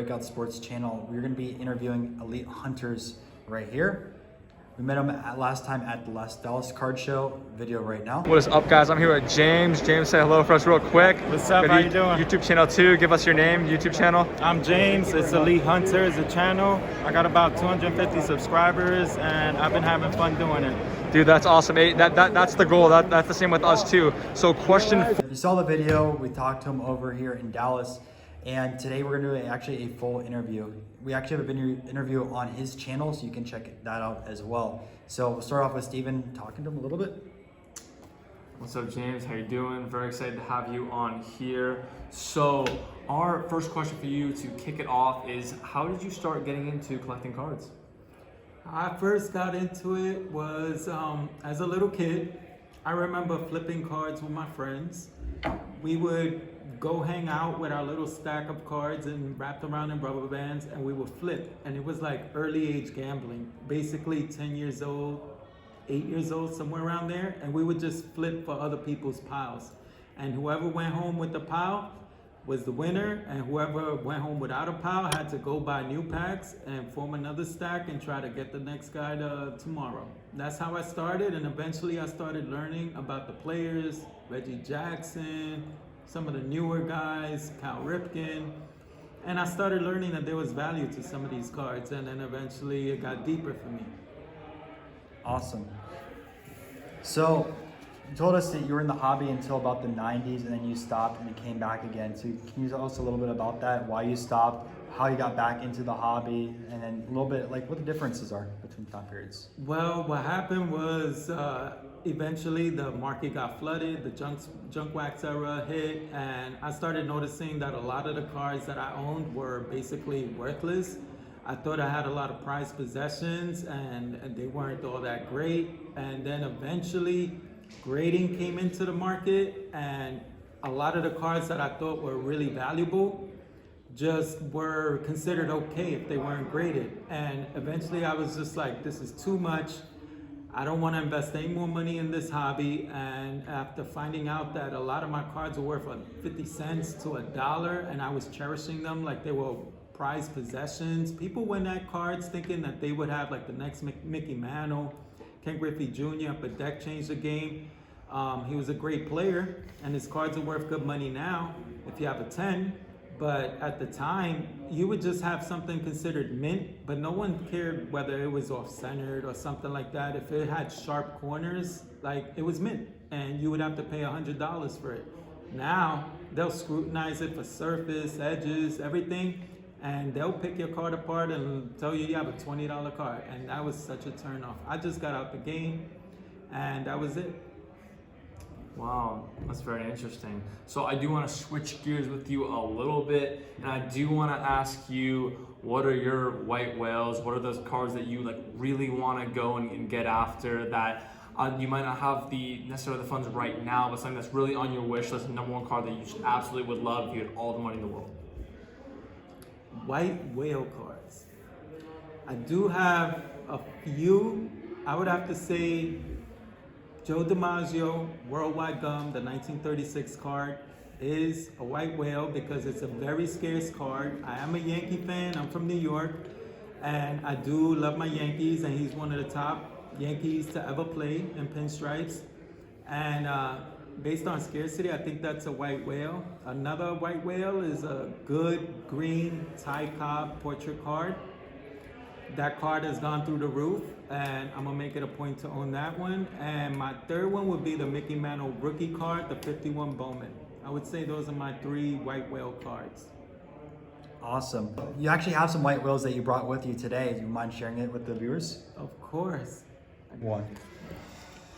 Breakout Sports channel. We're going to be interviewing elite hunters right here. We met him last time at the last Dallas card show. Video right now. What is up, guys? I'm here with James. James, say hello for us real quick. What's up? How you doing? YouTube channel too. Give us your name, YouTube channel. I'm James. It's Elite Hunters, a channel. I got about 250 subscribers, and I've been having fun doing it. Dude, that's awesome. Hey, that's the goal. That's the same with us too. So question. You saw the video. We talked to him over here in Dallas. And today we're going to do actually a full interview. We actually have an interview on his channel, so you can check that out as well. So we'll start off with Steven talking to him a little bit. What's up, James? How you doing? Very excited to have you on here. So our first question for you to kick it off is, how did you start getting into collecting cards? I first got into it was as a little kid. I remember flipping cards with my friends. We would go hang out with our little stack of cards and wrapped around in rubber bands, and we would flip. And it was like early age gambling, basically 10 years old, 8 years old, somewhere around there. And we would just flip for other people's piles. And whoever went home with the pile was the winner, and whoever went home without a pile had to go buy new packs and form another stack and try to get the next guy to tomorrow. That's how I started, and eventually I started learning about the players, Reggie Jackson, some of the newer guys, Cal Ripken, and I started learning that there was value to some of these cards, and then eventually it got deeper for me. Awesome. So you told us that you were in the hobby until about the 90s, and then you stopped and you came back again. So can you tell us a little bit about that, why you stopped, how you got back into the hobby, and then a little bit like what the differences are between time periods? Well, what happened was eventually the market got flooded, the junk wax era hit, and I started noticing that a lot of the cards that I owned were basically worthless. I thought I had a lot of prized possessions, and they weren't all that great. And then eventually grading came into the market, and a lot of the cards that I thought were really valuable just were considered okay if they weren't graded. And eventually I was just like, this is too much. I don't want to invest any more money in this hobby. And after finding out that a lot of my cards were worth like 50 cents to $1, and I was cherishing them like they were prized possessions, people went at cards thinking that they would have like the next Mickey Mantle, Ken Griffey Jr., but Deck changed the game. He was a great player, and his cards are worth good money now if you have a 10. But at the time, you would just have something considered mint, but no one cared whether it was off-centered or something like that. If it had sharp corners, like it was mint, and you would have to pay $100 for it. Now, they'll scrutinize it for surface, edges, everything, and they'll pick your card apart and tell you have a $20 card. And that was such a turnoff. I just got out the game, and that was it. Wow, that's very interesting. So I do want to switch gears with you a little bit, and I do want to ask you, what are your white whales? What are those cards that you like really want to go and get after that you might not have necessarily the funds right now, but something that's really on your wish list, number one card that you just absolutely would love if you had all the money in the world? White whale cards. I do have a few. I would have to say Joe DiMaggio, Worldwide Gum, the 1936 card, is a white whale because it's a very scarce card. I am a Yankee fan. I'm from New York, and I do love my Yankees, and he's one of the top Yankees to ever play in pinstripes. And based on scarcity, I think that's a white whale. Another white whale is a good green Ty Cobb portrait card. That card has gone through the roof, and I'm gonna make it a point to own that one. And my third one would be the Mickey Mantle rookie card, the 51 Bowman. I would say those are my three white whale cards. Awesome. You actually have some white whales that you brought with you today. Do you mind sharing it with the viewers? Of course. One.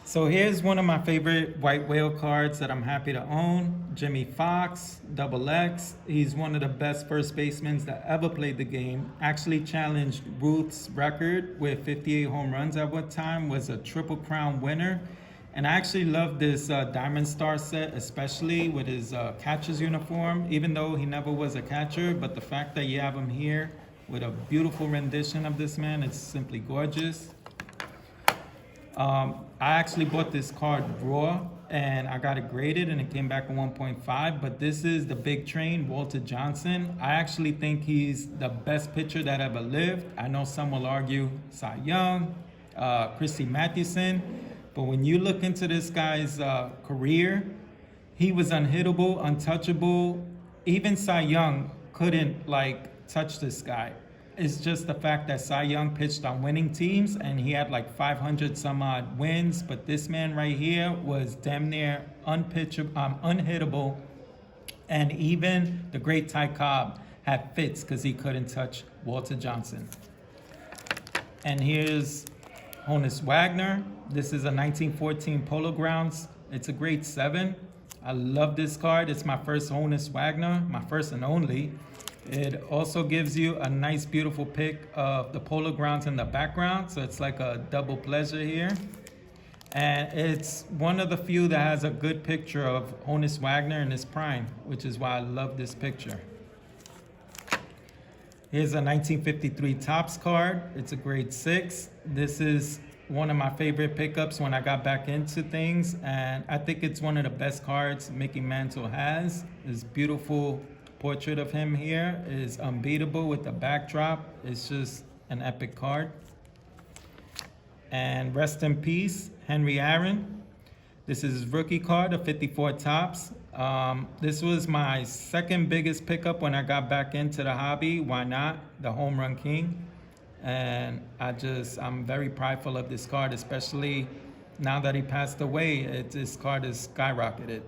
So here's one of my favorite white whale cards that I'm happy to own. Jimmy Fox, Double X. He's one of the best first basemen that ever played the game. Actually challenged Ruth's record with 58 home runs at one time, was a Triple Crown winner. And I actually love this Diamond Star set, especially with his catcher's uniform, even though he never was a catcher, but the fact that you have him here with a beautiful rendition of this man, it's simply gorgeous. I actually bought this card raw and I got it graded and it came back a 1.5, but this is the big train, Walter Johnson. I actually think he's the best pitcher that ever lived. I know some will argue Cy Young, Christy Mathewson, but when you look into this guy's career, he was unhittable, untouchable. Even Cy Young couldn't touch this guy. It's just the fact that Cy Young pitched on winning teams and he had 500 some odd wins, but this man right here was damn near unhittable. And even the great Ty Cobb had fits because he couldn't touch Walter Johnson. And here's Honus Wagner. This is a 1914 Polo Grounds. It's a grade 7. I love this card. It's my first Honus Wagner, my first and only. It also gives you a nice, beautiful pic of the Polo Grounds in the background. So it's like a double pleasure here. And it's one of the few that has a good picture of Honus Wagner in his prime, which is why I love this picture. Here's a 1953 Topps card. It's a grade 6. This is one of my favorite pickups when I got back into things. And I think it's one of the best cards Mickey Mantle has. This beautiful portrait of him here is unbeatable with the backdrop. It's just an epic card. And rest in peace, Henry Aaron. This is his rookie card of 54 Topps. This was my second biggest pickup when I got back into the hobby. Why not? The Home Run King. And I'm very prideful of this card, especially now that he passed away. This card is skyrocketed.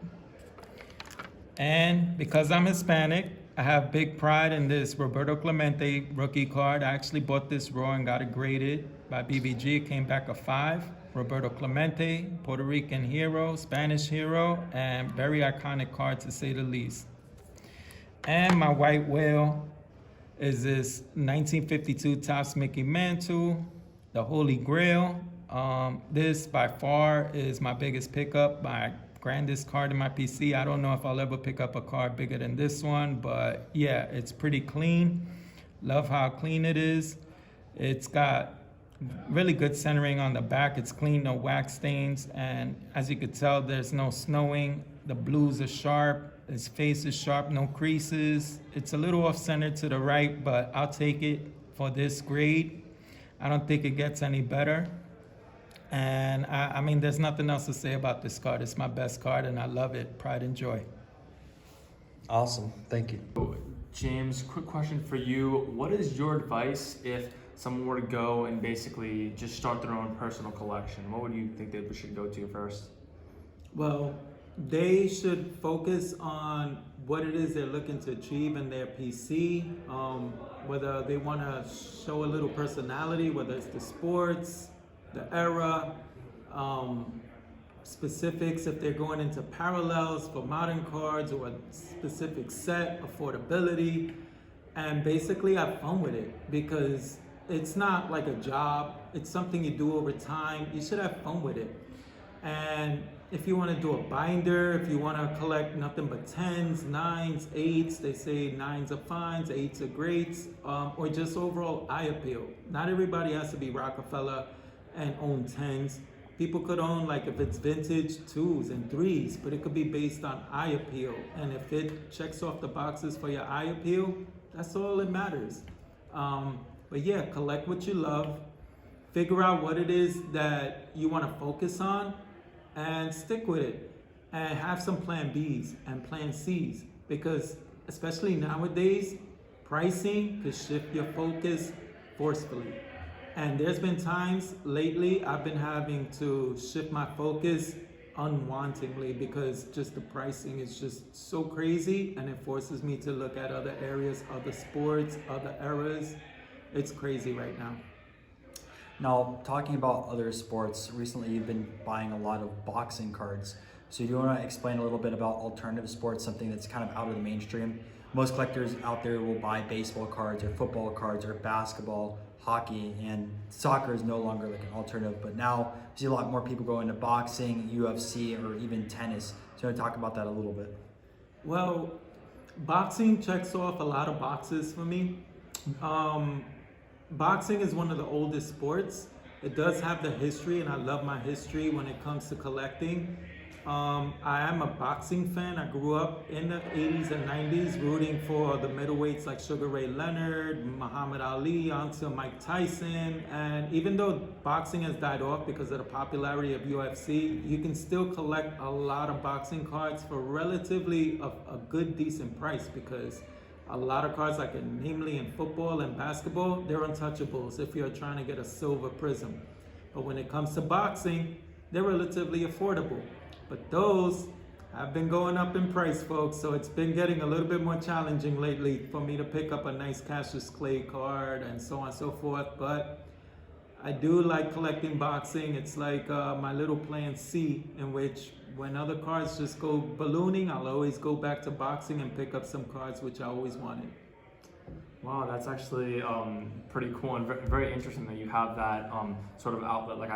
And because I'm Hispanic, I have big pride in this Roberto Clemente rookie card. I actually bought this raw and got it graded by BBG. It came back a 5. Roberto Clemente, Puerto Rican hero, Spanish hero, and very iconic card to say the least. And my white whale is this 1952 Topps Mickey Mantle, the Holy Grail. This by far is my biggest pickup, my grandest card in my PC. I don't know if I'll ever pick up a card bigger than this one, but yeah, it's pretty clean. Love how clean it is. It's got really good centering on the back. It's clean, no wax stains, and as you could tell, there's no snowing. The blues are sharp. His face is sharp, no creases. It's a little off-center to the right, but I'll take it for this grade. I don't think it gets any better. And I mean, there's nothing else to say about this card. It's my best card, and I love it. Pride and joy. Awesome. Thank you. James, quick question for you. What is your advice if someone were to go and basically just start their own personal collection? What would you think they should go to first? Well, they should focus on what it is they're looking to achieve in their PC, whether they want to show a little personality, whether it's the sports, the era, specifics if they're going into parallels for modern cards or a specific set, affordability, and basically have fun with it, because it's not like a job. It's something you do over time. You should have fun with it. And if you want to do a binder, if you want to collect nothing but 10s, 9s, 8s, they say 9s are fines, 8s are greats, or just overall eye appeal. Not everybody has to be Rockefeller and own 10s. People could own, like if it's vintage, 2s and 3s, but it could be based on eye appeal. And if it checks off the boxes for your eye appeal, that's all that matters. But yeah, collect what you love, figure out what it is that you want to focus on, and stick with it. And have some plan Bs and plan Cs, because especially nowadays, pricing could shift your focus forcefully. And there's been times lately I've been having to shift my focus unwantingly, because just the pricing is just so crazy, and it forces me to look at other areas, other sports, other eras. It's crazy right now. Now, talking about other sports, recently you've been buying a lot of boxing cards. So do you want to explain a little bit about alternative sports, something that's kind of out of the mainstream? Most collectors out there will buy baseball cards or football cards or basketball, hockey, and soccer is no longer like an alternative. But now you see a lot more people go into boxing, UFC, or even tennis. So you want to talk about that a little bit? Well, boxing checks off a lot of boxes for me. Boxing is one of the oldest sports, It does have the history, and I love my history when it comes to collecting. I am a boxing fan. I grew up in the 80s and 90s rooting for the middleweights like Sugar Ray Leonard, Muhammad Ali, onto Mike Tyson. And even though boxing has died off because of the popularity of UFC, you can still collect a lot of boxing cards for relatively a good, decent price, because a lot of cards, like namely in football and basketball, they're untouchables if you're trying to get a silver prism. But when it comes to boxing, they're relatively affordable. But those have been going up in price, folks, so it's been getting a little bit more challenging lately for me to pick up a nice Cassius Clay card and so on and so forth. But I do like collecting boxing. It's like my little plan C, in which when other cards just go ballooning, I'll always go back to boxing and pick up some cards which I always wanted. Wow, that's actually pretty cool and very interesting that you have that sort of outlet. Like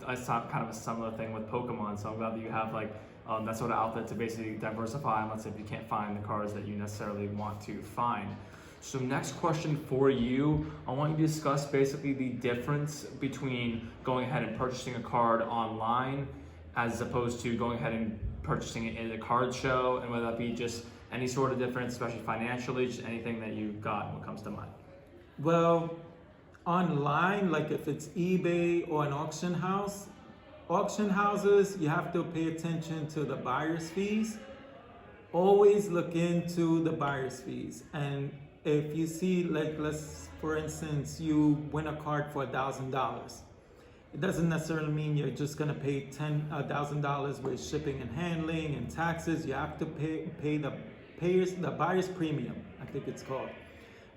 I saw kind of a similar thing with Pokemon, so I'm glad that you have like that sort of outlet to basically diversify, and let's say if you can't find the cards that you necessarily want to find. So next question for you, I want you to discuss basically the difference between going ahead and purchasing a card online as opposed to going ahead and purchasing it at a card show, and whether that be just any sort of difference, especially financially, just anything that you've got what comes to mind. Well, online, like if it's eBay or an auction house, auction houses, you have to pay attention to the buyer's fees. Always look into the buyer's fees. And if you see, like, let's, for instance, you win a card for $1,000. It doesn't necessarily mean you're just gonna pay $10,000 with shipping and handling and taxes. You have to pay the buyer's premium, I think it's called.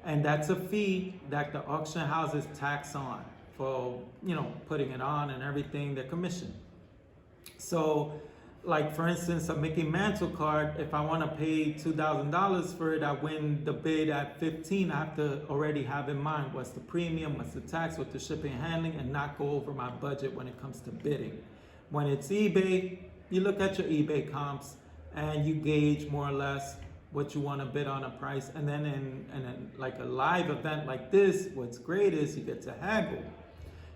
And that's a fee that the auction houses tax on for, putting it on and everything, their commission. So, like for instance, a Mickey Mantle card, if I want to pay $2,000 for it, I win the bid at 15. I have to already have in mind what's the premium, what's the tax, what's the shipping and handling, and not go over my budget when it comes to bidding. When it's eBay, you look at your eBay comps and you gauge more or less what you want to bid on a price. And then in like a live event like this, what's great is you get to haggle.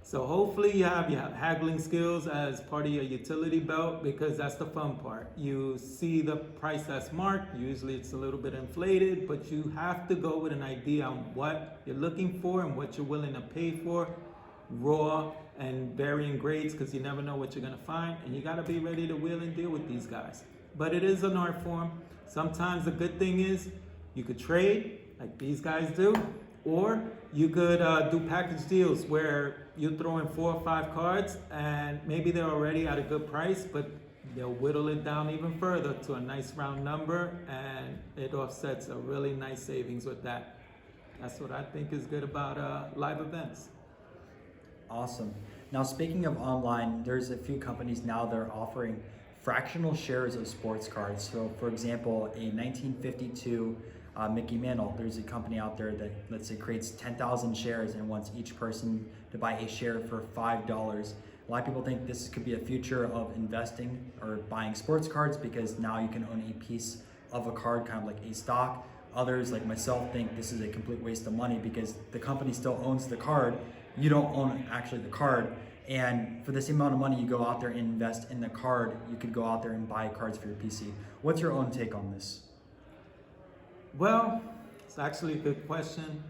So hopefully you have haggling skills as part of your utility belt, because that's the fun part. You see the price that's marked, usually it's a little bit inflated, but you have to go with an idea on what you're looking for and what you're willing to pay for, raw and varying grades, because you never know what you're gonna find, and you gotta be ready to wheel and deal with these guys. But it is an art form. Sometimes the good thing is you could trade like these guys do, or you could do package deals where you throw in 4 or 5 cards and maybe they're already at a good price, but they'll whittle it down even further to a nice round number, and it offsets a really nice savings with that. That's what I think is good about live events. Awesome. Now, speaking of online, there's a few companies now that are offering fractional shares of sports cards. So for example, a 1952 Mickey Mantle, there's a company out there that, let's say, creates 10,000 shares and wants each person to buy a share for $5. A lot of people think this could be a future of investing or buying sports cards, because now you can own a piece of a card, kind of like a stock. Others, like myself, think this is a complete waste of money because the company still owns the card. You don't own actually the card. And for the same amount of money you go out there and invest in the card, you could go out there and buy cards for your PC. What's your own take on this? Well, it's actually a good question.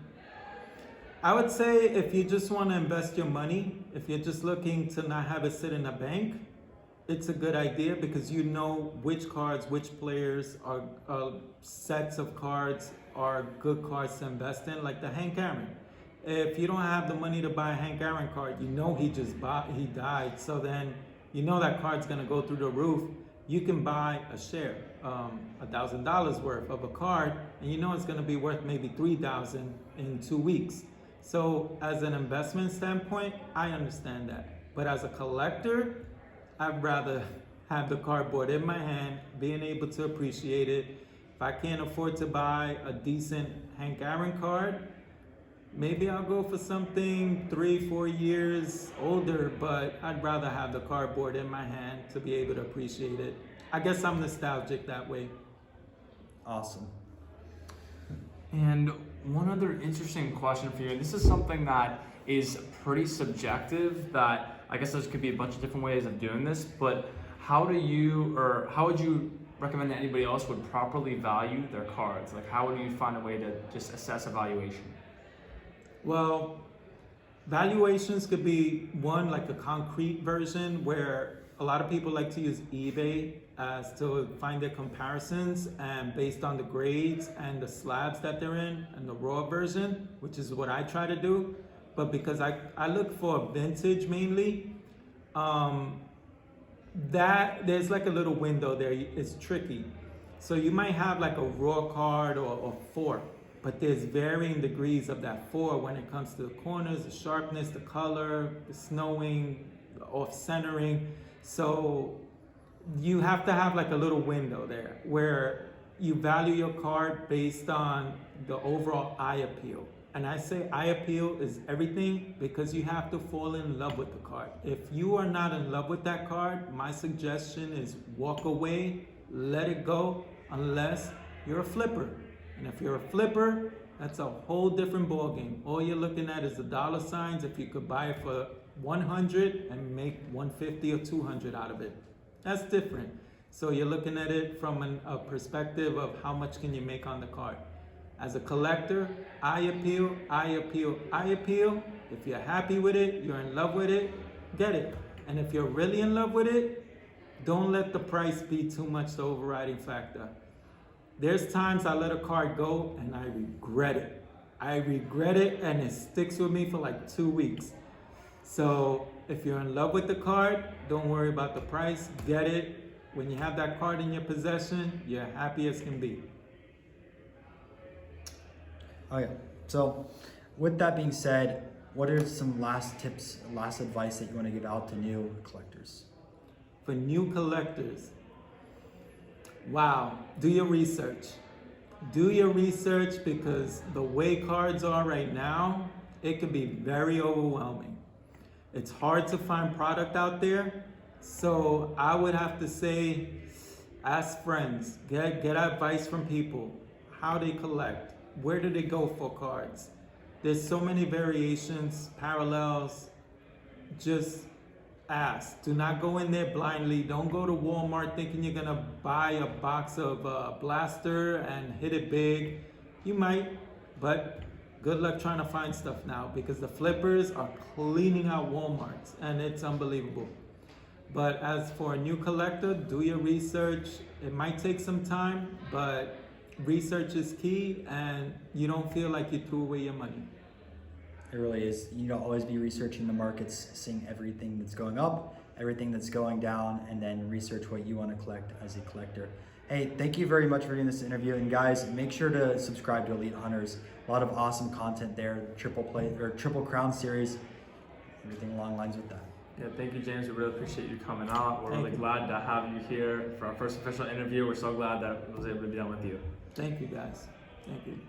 I would say if you just want to invest your money, if you're just looking to not have it sit in a bank, it's a good idea, because you know which cards, which players are sets of cards are good cards to invest in, like the Hank Aaron. If you don't have the money to buy a Hank Aaron card, you know he died, so then you know that card's gonna go through the roof. You can buy a share, $1,000 worth of a card, and you know it's gonna be worth maybe $3,000 in 2 weeks. So as an investment standpoint, I understand that. But as a collector, I'd rather have the cardboard in my hand, being able to appreciate it. If I can't afford to buy a decent Hank Aaron card, maybe I'll go for something 3-4 years older, but I'd rather have the cardboard in my hand to be able to appreciate it. I guess I'm nostalgic that way. Awesome. And one other interesting question for you, and this is something that is pretty subjective, that I guess there could be a bunch of different ways of doing this, but how would you recommend that anybody else would properly value their cards? Like, how would you find a way to just assess a valuation? Well, valuations could be one, like a concrete version where a lot of people like to use eBay as to find their comparisons, and based on the grades and the slabs that they're in and the raw version, which is what I try to do. But because I look for vintage mainly, that there's like a little window there. It's tricky. So you might have like a raw card or 4, but there's varying degrees of that 4 when it comes to the corners, the sharpness, the color, the snowing, the off centering. So you have to have like a little window there where you value your card based on the overall eye appeal. And I say eye appeal is everything, because you have to fall in love with the card. If you are not in love with that card, my suggestion is walk away, let it go, unless you're a flipper. And if you're a flipper, that's a whole different ballgame. All you're looking at is the dollar signs. If you could buy it for 100 and make 150 or 200 out of it, that's different. So you're looking at it from a perspective of how much can you make on the card. As a collector, eye appeal, eye appeal, eye appeal. If you're happy with it, you're in love with it, get it. And if you're really in love with it, don't let the price be too much the overriding factor. There's times I let a card go and I regret it. I regret it, and it sticks with me for like 2 weeks. So if you're in love with the card, don't worry about the price, get it. When you have that card in your possession, you're happy as can be. Okay, so with that being said, what are some last tips, last advice that you want to give out to new collectors? For new collectors, wow, do your research. Do your research, because the way cards are right now, it can be very overwhelming. It's hard to find product out there. So I would have to say, ask friends, get advice from people, how they collect. Where do they go for cards? There's so many variations, parallels. Just ask. Do not go in there blindly. Don't go to Walmart thinking you're gonna buy a box of blaster and hit it big. You might, but good luck trying to find stuff now, because the flippers are cleaning out Walmarts and it's unbelievable. But as for a new collector, do your research. It might take some time, but research is key, and you don't feel like you threw away your money. It really is. You know, always be researching the markets, seeing everything that's going up, everything that's going down, and then research what you want to collect as a collector. Hey, thank you very much for doing this interview. And guys, make sure to subscribe to Elite Hunters. A lot of awesome content there. Triple Crown series, everything along the lines with that. Yeah, thank you, James. We really appreciate you coming out. We're really glad to have you here for our first official interview. We're so glad that I was able to be on with you. Thank you, guys. Thank you.